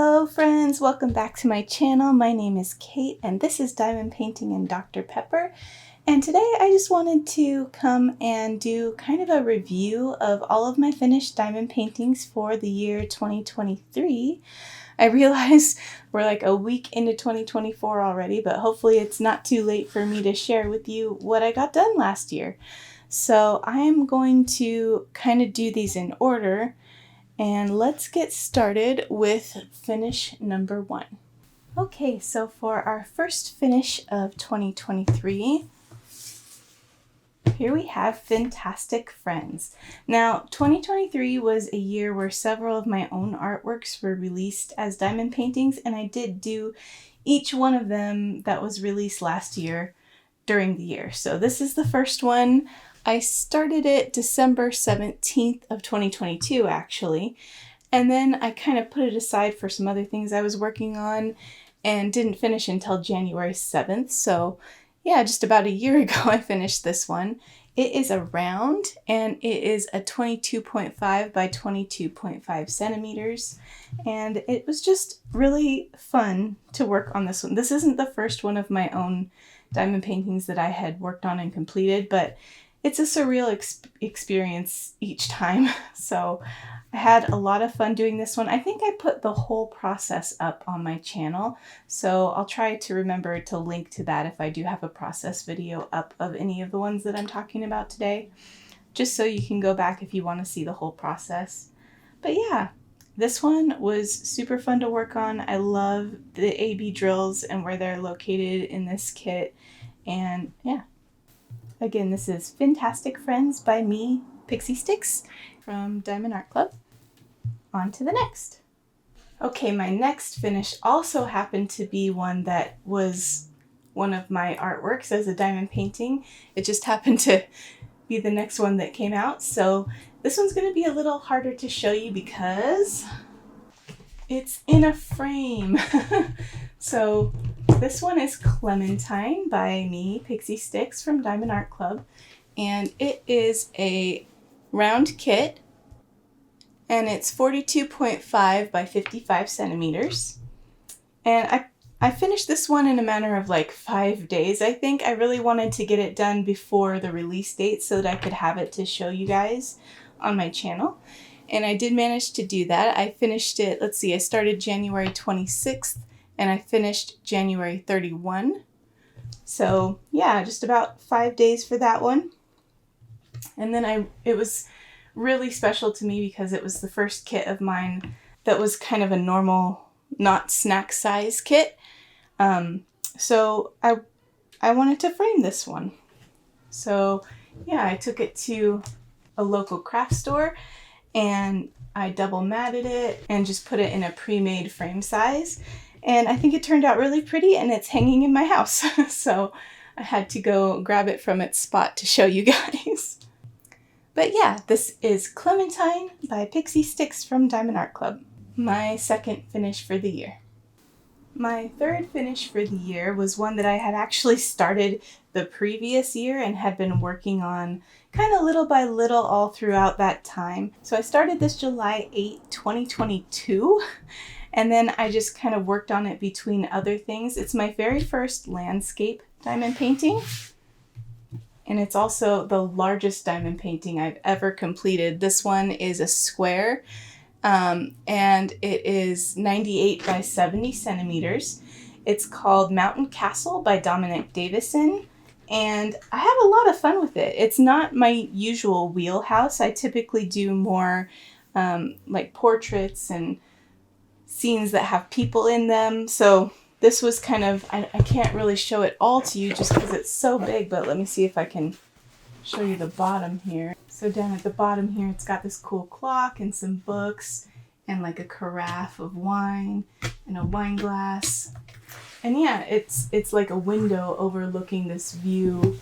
Hello friends, welcome back to my channel. My name is Kate and this is Diamond Painting and Dr. Pepper. And today I just wanted to come and do kind of a review of all of my finished diamond paintings for the year 2023. I realize we're like a week into 2024 already, but hopefully it's not too late for me to share with you what I got done last year. So I'm going to kind of do these in order. And let's get started with finish number 1. Okay, so for our first finish of 2023, here we have Fantastic Friends. Now, 2023 was a year where several of my own artworks were released as diamond paintings, and I did do each one of them that was released last year during the year. So this is the first one. I started it December 17th of 2022 actually, and then I kind of put it aside for some other things I was working on and didn't finish until January 7th. So yeah, just about a year ago I finished this one. It is a round and it is a 22.5 by 22.5 centimeters, and it was just really fun to work on this one. This isn't the first one of my own diamond paintings that I had worked on and completed, but it's a surreal experience each time. So I had a lot of fun doing this one. I think I put the whole process up on my channel, so I'll try to remember to link to that if I do have a process video up of any of the ones that I'm talking about today, just so you can go back if you want to see the whole process. But yeah, this one was super fun to work on. I love the AB drills and where they're located in this kit, and yeah. Again, this is Fantastic Friends by me, Pixie Sticks, from Diamond Art Club. On to the next. Okay, my next finish also happened to be one that was one of my artworks as a diamond painting. It just happened to be the next one that came out. So this one's going to be a little harder to show you because it's in a frame. So this one is Clementine by me, Pixie Sticks, from Diamond Art Club, and it is a round kit, and it's 42.5 by 55 centimeters. And I finished this one in a matter of like 5 days, I think. I really wanted to get it done before the release date so that I could have it to show you guys on my channel. And I did manage to do that. I finished it, let's see, I started January 26th. And I finished January 31. So yeah, just about 5 days for that one. And then it was really special to me because it was the first kit of mine that was kind of a normal, not snack size kit. So I wanted to frame this one. So yeah, I took it to a local craft store and I double matted it and just put it in a pre-made frame size. And I think it turned out really pretty, and it's hanging in my house. So I had to go grab it from its spot to show you guys. But yeah, this is Clementine by Pixie Sticks from Diamond Art Club. My second finish for the year. My third finish for the year was one that I had actually started the previous year and had been working on kind of little by little all throughout that time. So I started this July 8, 2022. And then I just kind of worked on it between other things. It's my very first landscape diamond painting. And it's also the largest diamond painting I've ever completed. This one is a square, and it is 98 by 70 centimeters. It's called Mountain Castle by Dominic Davison. And I have a lot of fun with it. It's not my usual wheelhouse. I typically do more like portraits and scenes that have people in them. So this was kind of, I can't really show it all to you just because it's so big, but let me see if I can show you the bottom here. So down at the bottom here, it's got this cool clock and some books and like a carafe of wine and a wine glass. And yeah, it's like a window overlooking this view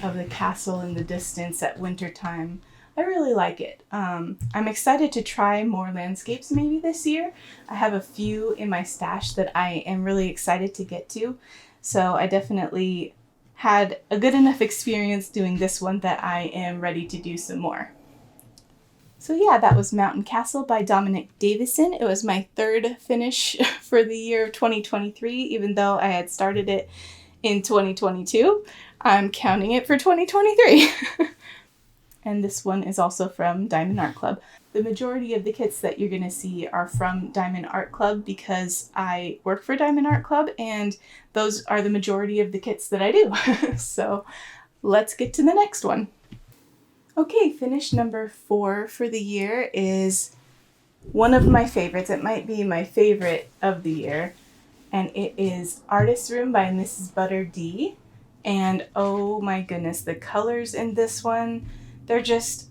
of the castle in the distance at wintertime. I really like it. I'm excited to try more landscapes maybe this year. I have a few in my stash that I am really excited to get to. So I definitely had a good enough experience doing this one that I am ready to do some more. So yeah, that was Mountain Castle by Dominic Davison. It was my third finish for the year of 2023, even though I had started it in 2022. I'm counting it for 2023. And this one is also from Diamond Art Club. The majority of the kits that you're going to see are from Diamond Art Club because I work for Diamond Art Club and those are the majority of the kits that I do. So let's get to the next one. Okay, finish number 4 for the year is one of my favorites. It might be my favorite of the year. And it is Artist's Room by Mrs. Butter D. And oh my goodness, the colors in this one, they're just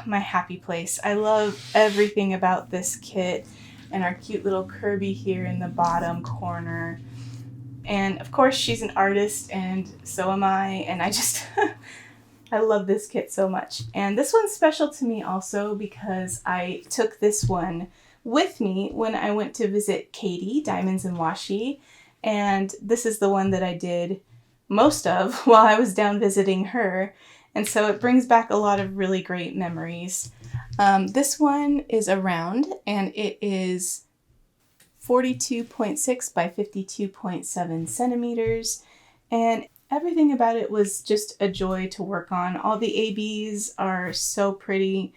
my happy place. I love everything about this kit and our cute little Kirby here in the bottom corner. And of course she's an artist and so am I, and I just I love this kit so much. And this one's special to me also because I took this one with me when I went to visit Katie, Diamonds and Washi, and this is the one that I did most of while I was down visiting her, and so it brings back a lot of really great memories. This one is a round, and it is 42.6 by 52.7 centimeters, and everything about it was just a joy to work on. All the ABs are so pretty,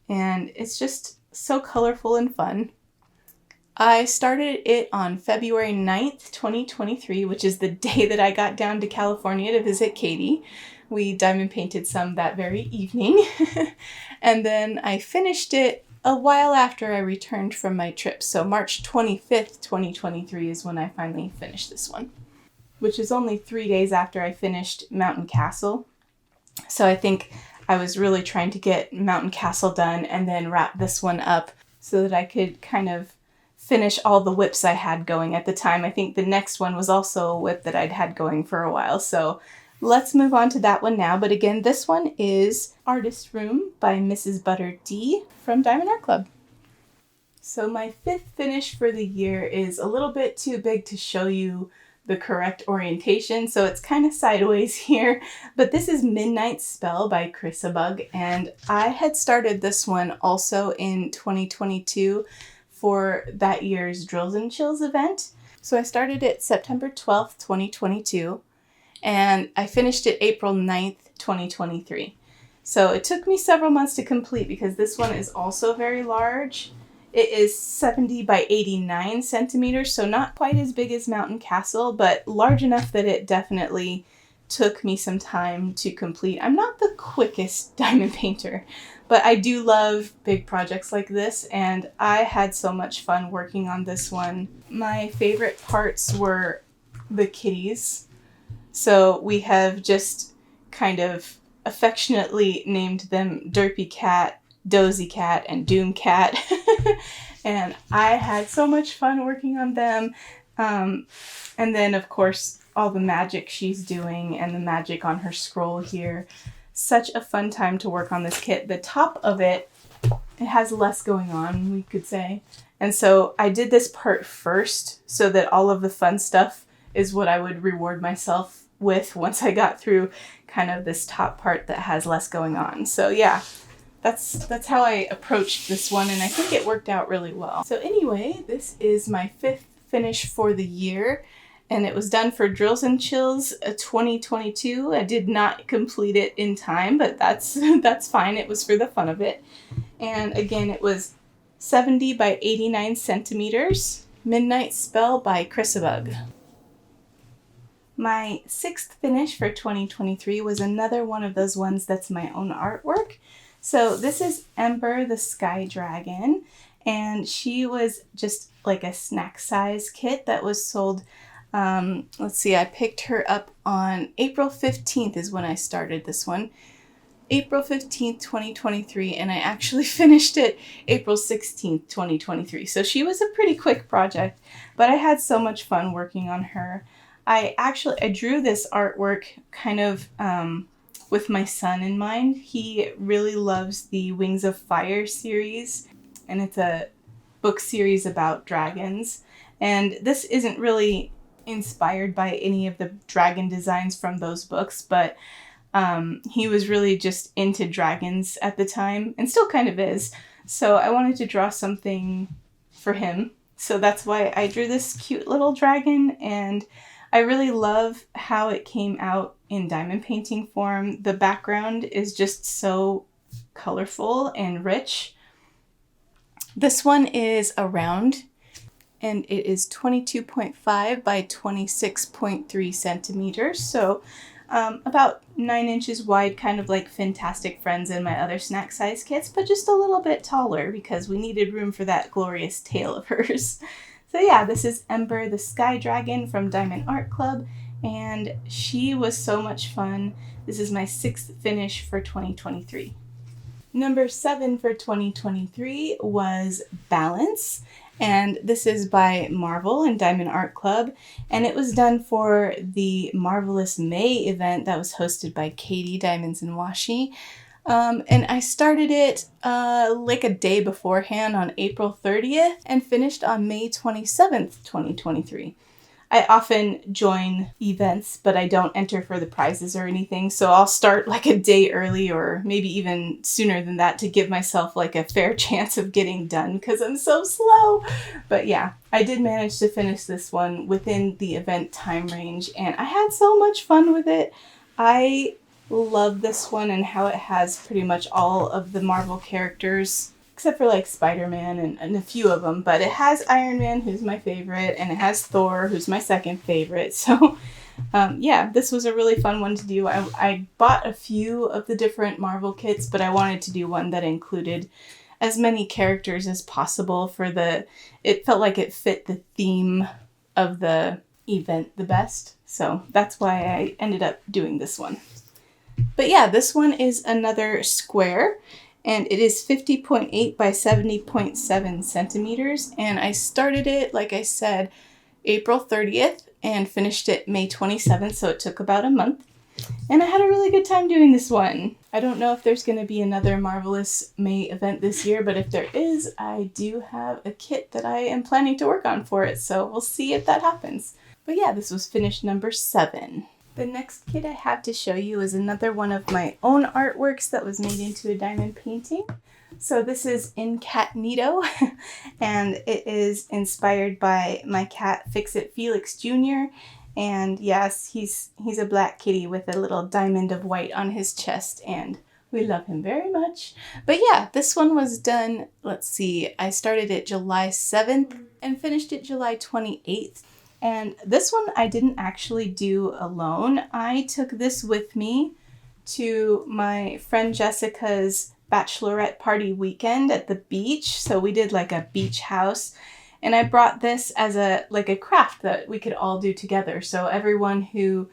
and it's just so colorful and fun. I started it on February 9th, 2023, which is the day that I got down to California to visit Katie. We diamond painted some that very evening. And then I finished it a while after I returned from my trip. So March 25th, 2023 is when I finally finished this one, which is only 3 days after I finished Mountain Castle. So I think I was really trying to get Mountain Castle done and then wrap this one up so that I could kind of finish all the whips I had going at the time. I think the next one was also a whip that I'd had going for a while. So let's move on to that one now. But again, this one is Artist's Room by Mrs. Butter D from Diamond Art Club. So my 5th finish for the year is a little bit too big to show you the correct orientation, so it's kind of sideways here, but this is Midnight Spell by Chrisabug, and I had started this one also in 2022 for that year's Drills and Chills event. So I started it September 12th, 2022, and I finished it April 9th, 2023. So it took me several months to complete because this one is also very large. It is 70 by 89 centimeters, so not quite as big as Mountain Castle, but large enough that it definitely took me some time to complete. I'm not the quickest diamond painter, but I do love big projects like this, and I had so much fun working on this one. My favorite parts were the kitties. So we have just kind of affectionately named them Derpy Cat, Dozy Cat, and Doom Cat. And I had so much fun working on them. And then, of course, all the magic she's doing and the magic on her scroll here. Such a fun time to work on this kit. The top of it, it has less going on, we could say. And so I did this part first so that all of the fun stuff is what I would reward myself with once I got through kind of this top part that has less going on. So yeah, that's how I approached this one, and I think it worked out really well. So anyway, this is my 5th finish for the year, and it was done for Drills and Chills 2022. I did not complete it in time, but that's fine. It was for the fun of it. And again, it was 70 by 89 centimeters. Midnight Spell by Chrisabug. My 6th finish for 2023 was another one of those ones that's my own artwork. So this is Ember the Sky Dragon, and she was just like a snack size kit that was sold. Let's see, I picked her up on April 15th is when I started this one. April 15th, 2023, and I actually finished it April 16th, 2023. So she was a pretty quick project, but I had so much fun working on her. I drew this artwork kind of with my son in mind. He really loves the Wings of Fire series, and it's a book series about dragons. And this isn't really inspired by any of the dragon designs from those books, but He was really just into dragons at the time, and still kind of is. So I wanted to draw something for him. So that's why I drew this cute little dragon, and I really love how it came out in diamond painting form. The background is just so colorful and rich. This one is a round, and it is 22.5 by 26.3 centimeters. So about 9 inches wide, kind of like Fantastic Friends and my other snack size kits, but just a little bit taller because we needed room for that glorious tail of hers. So yeah, this is Ember the Sky Dragon from Diamond Art Club, and she was so much fun. This is my 6th finish for 2023. Number 7 for 2023 was Balance, and this is by Marvel and Diamond Art Club, and it was done for the Marvelous May event that was hosted by Katie Diamonds and Washi. And I started it like a day beforehand on April 30th and finished on May 27th, 2023. I often join events, but I don't enter for the prizes or anything, so I'll start like a day early or maybe even sooner than that to give myself like a fair chance of getting done because I'm so slow. But yeah, I did manage to finish this one within the event time range, and I had so much fun with it. I love this one and how it has pretty much all of the Marvel characters except for like Spider-Man and a few of them, but it has Iron Man, who's my favorite, and it has Thor, who's my second favorite. So yeah, this was a really fun one to do. I bought a few of the different Marvel kits, but I wanted to do one that included as many characters as possible it felt like it fit the theme of the event the best. So that's why I ended up doing this one. But yeah, this one is another square, and it is 50.8 by 70.7 centimeters. And I started it, like I said, April 30th and finished it May 27th, so it took about a month. And I had a really good time doing this one. I don't know if there's going to be another Marvelous May event this year, but if there is, I do have a kit that I am planning to work on for it, so we'll see if that happens. But yeah, this was finish number 7. The next kit I have to show you is another one of my own artworks that was made into a diamond painting. So this is Incat Neato, and it is inspired by my cat Fix-It Felix Jr. And yes, he's a black kitty with a little diamond of white on his chest, and we love him very much. But yeah, this one was done, let's see, I started it July 7th and finished it July 28th. And this one I didn't actually do alone. I took this with me to my friend Jessica's bachelorette party weekend at the beach. So we did like a beach house, and I brought this as a craft that we could all do together. So everyone who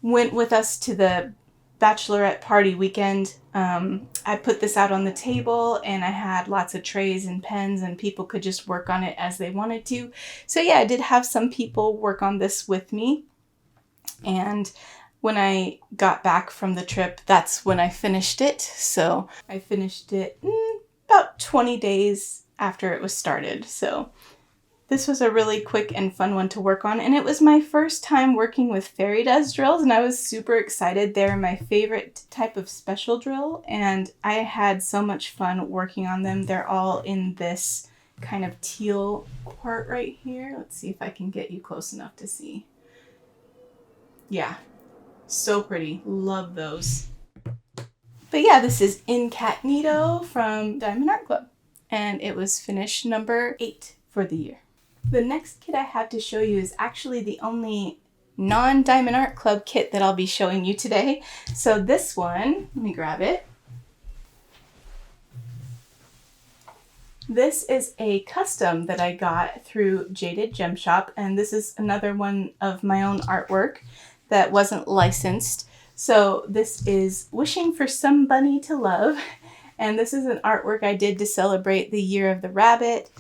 went with us to the bachelorette party weekend, I put this out on the table, and I had lots of trays and pens, and people could just work on it as they wanted to. So yeah, I did have some people work on this with me, and when I got back from the trip, that's when I finished it. So I finished it about 20 days after it was started. So this was a really quick and fun one to work on, and it was my first time working with fairy dust drills, and I was super excited. They're my favorite type of special drill, and I had so much fun working on them. They're all in this kind of teal part right here. Let's see if I can get you close enough to see. Yeah, so pretty. Love those. But yeah, this is Incat Neato from Diamond Art Club, and it was finish number 8 for the year. The next kit I have to show you is actually the only non-Diamond Art Club kit that I'll be showing you today. So this one, let me grab it. This is a custom that I got through Jaded Gem Shop, and this is another one of my own artwork that wasn't licensed. So this is Wishing for Somebody to Love, and this is an artwork I did to celebrate the Year of the Rabbit,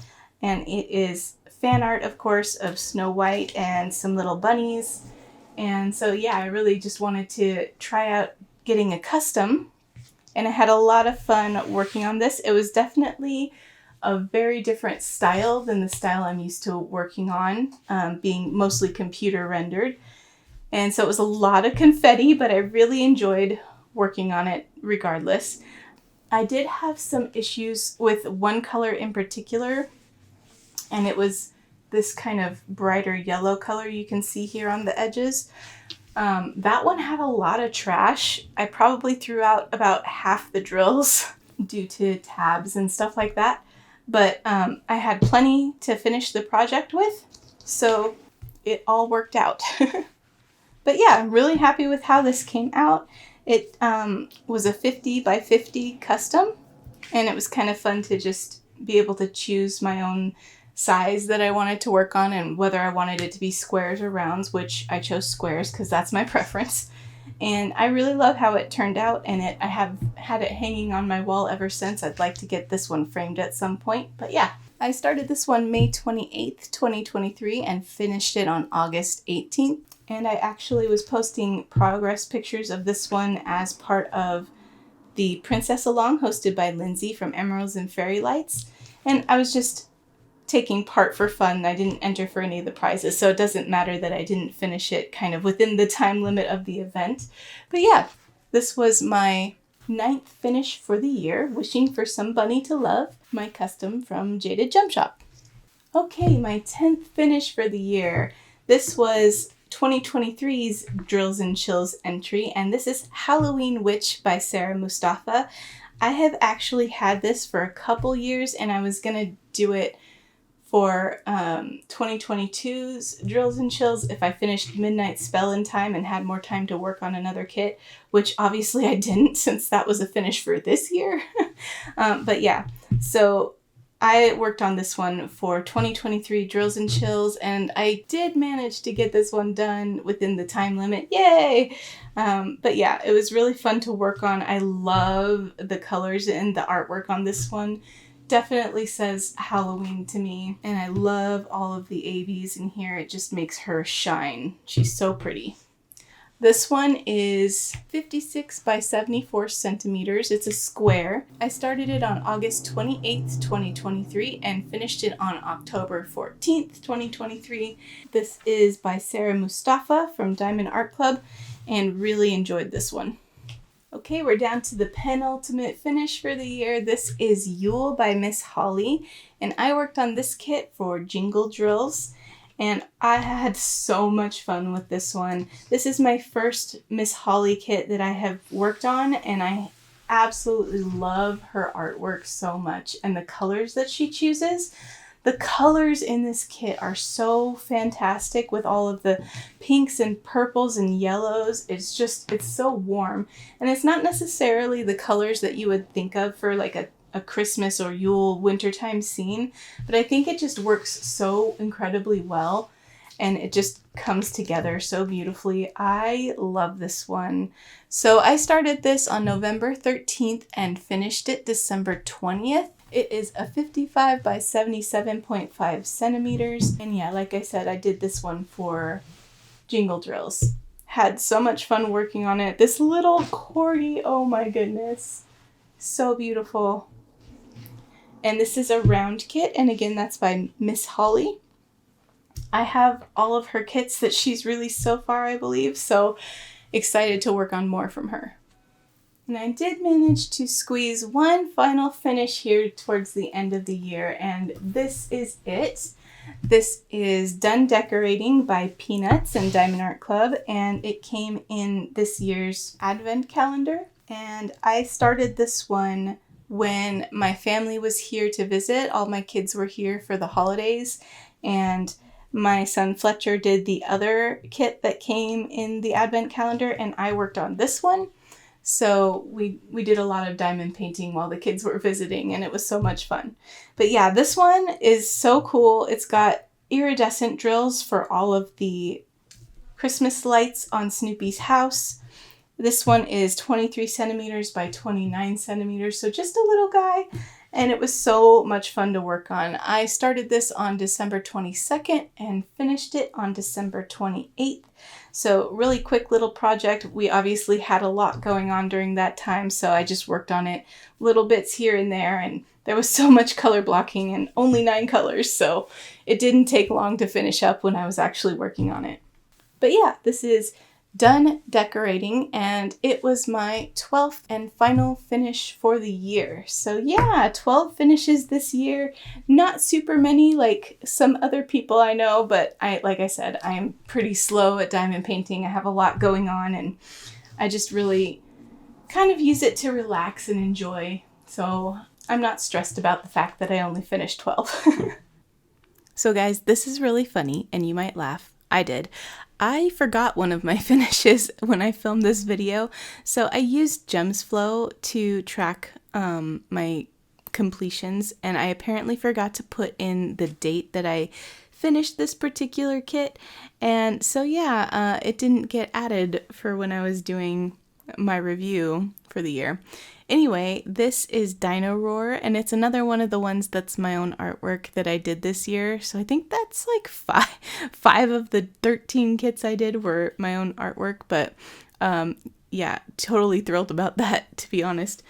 and it is fan art, of course, of Snow White and some little bunnies. And so yeah, I really just wanted to try out getting a custom, and I had a lot of fun working on this. It was definitely a very different style than the style I'm used to working on, being mostly computer rendered. And so it was a lot of confetti, but I really enjoyed working on it regardless. I did have some issues with one color in particular, and it was this kind of brighter yellow color you can see here on the edges. That one had a lot of trash. I probably threw out about half the drills due to tabs and stuff like that. But I had plenty to finish the project with, so it all worked out. But yeah, I'm really happy with how this came out. It was a 50 by 50 custom, and it was kind of fun to just be able to choose my own size that I wanted to work on and whether I wanted it to be squares or rounds, which I chose squares because that's my preference. And I really love how it turned out, and I have had it hanging on my wall ever since. I'd like to get this one framed at some point, but yeah. I started this one May 28th, 2023 and finished it on August 18th. And I actually was posting progress pictures of this one as part of the Princess Along hosted by Lindsay from Emeralds and Fairy Lights. And I was just taking part for fun. I didn't enter for any of the prizes, so it doesn't matter that I didn't finish it kind of within the time limit of the event. But yeah, this was my 9th finish for the year, Wishing for Some Bunny to Love, my custom from Jaded Jump Shop. Okay, my 10th finish for the year. This was 2023's Drills and Chills entry, and this is Halloween Witch by Sarah Mustafa. I have actually had this for a couple years, and I was gonna do it for 2022's Drills and Chills if I finished Midnight Spell in time and had more time to work on another kit, which obviously I didn't since that was a finish for this year. But yeah, so I worked on this one for 2023 Drills and Chills, and I did manage to get this one done within the time limit. Yay! But yeah, it was really fun to work on. I love the colors and the artwork on this one. Definitely says Halloween to me, and I love all of the ABs in here. It just makes her shine. She's so pretty. This one is 56 by 74 centimeters. It's a square. I started it on August 28th, 2023 and finished it on October 14th, 2023. This is by Sarah Mustafa from Diamond Art Club, and really enjoyed this one. Okay, we're down to the penultimate finish for the year. This is Yule by Miss Holly, and I worked on this kit for Jingle Drills, and I had so much fun with this one. This is my first Miss Holly kit that I have worked on, and I absolutely love her artwork so much, and the colors that she chooses. The colors in this kit are so fantastic with all of the pinks and purples and yellows. It's so warm. And it's not necessarily the colors that you would think of for like a Christmas or Yule wintertime scene, but I think it just works so incredibly well, and it just comes together so beautifully. I love this one. So I started this on November 13th and finished it December 20th. It is a 55 by 77.5 centimeters. And yeah, like I said, I did this one for Jingle Drills. Had so much fun working on it. This little corgi, oh my goodness. So beautiful. And this is a round kit. And again, that's by Miss Holly. I have all of her kits that she's released so far, I believe. So excited to work on more from her. And I did manage to squeeze one final finish here towards the end of the year, and this is it. This is Done Decorating by Peanuts and Diamond Art Club, and it came in this year's advent calendar. And I started this one when my family was here to visit. All my kids were here for the holidays, and my son Fletcher did the other kit that came in the advent calendar, and I worked on this one. So we did a lot of diamond painting while the kids were visiting, and it was so much fun. But yeah, this one is so cool. It's got iridescent drills for all of the Christmas lights on Snoopy's house. This one is 23 centimeters by 29 centimeters, so just a little guy. And it was so much fun to work on. I started this on December 22nd and finished it on December 28th. So really quick little project. We obviously had a lot going on during that time, so I just worked on it little bits here and there, and there was so much color blocking and only 9 colors, so it didn't take long to finish up when I was actually working on it. But yeah, this is done decorating, and it was my 12th and final finish for the year. So yeah, 12 finishes this year. Not super many like some other people I know, but like I said, I'm pretty slow at diamond painting. I have a lot going on, and I just really kind of use it to relax and enjoy. So I'm not stressed about the fact that I only finished 12. So guys, this is really funny, and you might laugh. I did. I forgot one of my finishes when I filmed this video. So I used Gems Flow to track my completions, and I apparently forgot to put in the date that I finished this particular kit. And so yeah, it didn't get added for when I was doing my review for the year. Anyway, this is Dino Roar, and it's another one of the ones that's my own artwork that I did this year. So I think that's like five of the 13 kits I did were my own artwork, but yeah, totally thrilled about that, to be honest.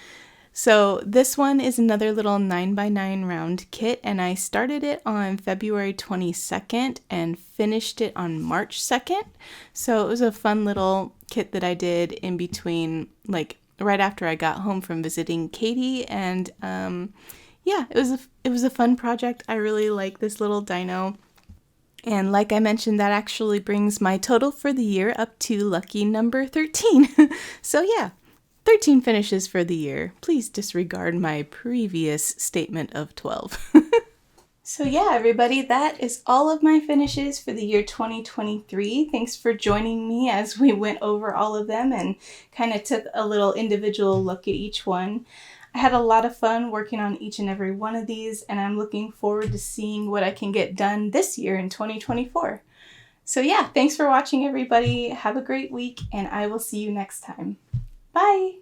So this one is another little 9x9 round kit, and I started it on February 22nd and finished it on March 2nd. So it was a fun little kit that I did in between, like right after I got home from visiting Katie, and yeah, it was a fun project. I really like this little dino, and like I mentioned, that actually brings my total for the year up to lucky number 13. So yeah, 13 finishes for the year. Please disregard my previous statement of 12. So yeah, everybody, that is all of my finishes for the year 2023. Thanks for joining me as we went over all of them and kind of took a little individual look at each one. I had a lot of fun working on each and every one of these, and I'm looking forward to seeing what I can get done this year in 2024. So yeah, thanks for watching, everybody. Have a great week, and I will see you next time. Bye!